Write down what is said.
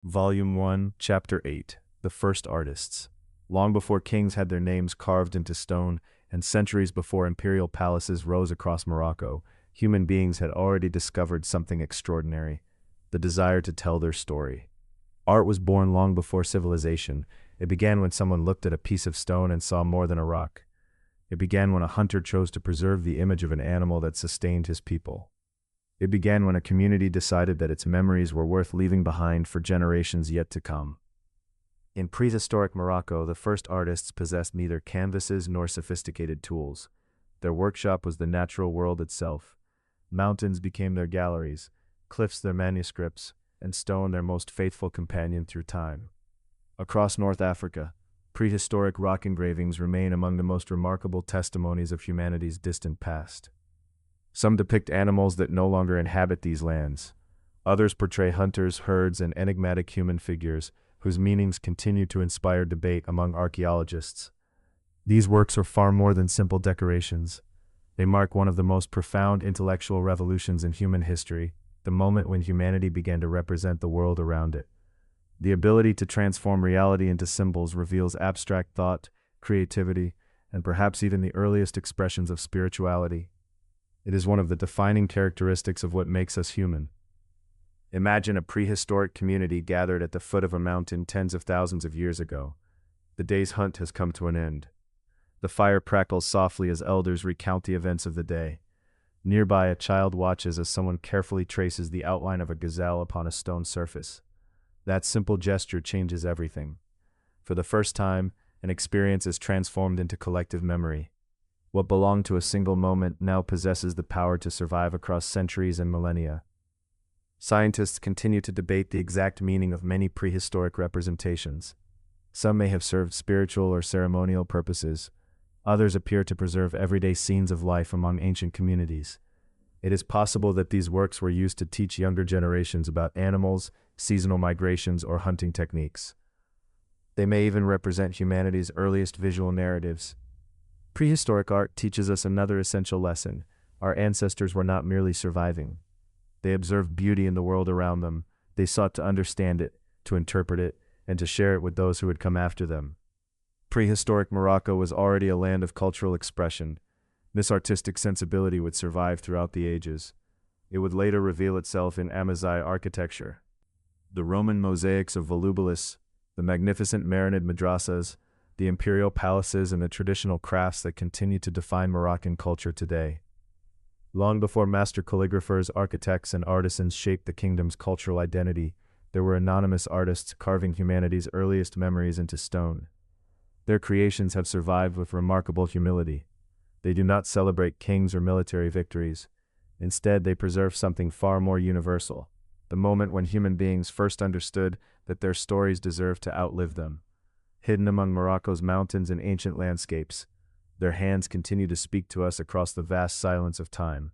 Volume 1, Chapter 8, The First Artists. Long before kings had their names carved into stone, and centuries before imperial palaces rose across Morocco, human beings had already discovered something extraordinary: the desire to tell their story. Art was born long before civilization. It began when someone looked at a piece of stone and saw more than a rock. It began when a hunter chose to preserve the image of an animal that sustained his people. It began when a community decided that its memories were worth leaving behind for generations yet to come. In prehistoric Morocco, the first artists possessed neither canvases nor sophisticated tools. Their workshop was the natural world itself. Mountains became their galleries, cliffs their manuscripts, and stone their most faithful companion through time. Across North Africa, prehistoric rock engravings remain among the most remarkable testimonies of humanity's distant past. Some depict animals that no longer inhabit these lands. Others portray hunters, herds, and enigmatic human figures whose meanings continue to inspire debate among archaeologists. These works are far more than simple decorations. They mark one of the most profound intellectual revolutions in human history, the moment when humanity began to represent the world around it. The ability to transform reality into symbols reveals abstract thought, creativity, and perhaps even the earliest expressions of spirituality. It is one of the defining characteristics of what makes us human. Imagine a prehistoric community gathered at the foot of a mountain tens of thousands of years ago. The day's hunt has come to an end. The fire crackles softly as elders recount the events of the day. Nearby, a child watches as someone carefully traces the outline of a gazelle upon a stone surface. That simple gesture changes everything. For the first time, an experience is transformed into collective memory. What belonged to a single moment now possesses the power to survive across centuries and millennia. Scientists continue to debate the exact meaning of many prehistoric representations. Some may have served spiritual or ceremonial purposes. Others appear to preserve everyday scenes of life among ancient communities. It is possible that these works were used to teach younger generations about animals, seasonal migrations, or hunting techniques. They may even represent humanity's earliest visual narratives. Prehistoric art teaches us another essential lesson. Our ancestors were not merely surviving. They observed beauty in the world around them. They sought to understand it, to interpret it, and to share it with those who would come after them. Prehistoric Morocco was already a land of cultural expression. This artistic sensibility would survive throughout the ages. It would later reveal itself in Amazigh architecture. The Roman mosaics of Volubilis, the magnificent Marinid madrasas, the imperial palaces, and the traditional crafts that continue to define Moroccan culture today. Long before master calligraphers, architects, and artisans shaped the kingdom's cultural identity, there were anonymous artists carving humanity's earliest memories into stone. Their creations have survived with remarkable humility. They do not celebrate kings or military victories. Instead, they preserve something far more universal: the moment when human beings first understood that their stories deserved to outlive them. Hidden among Morocco's mountains and ancient landscapes, their hands continue to speak to us across the vast silence of time.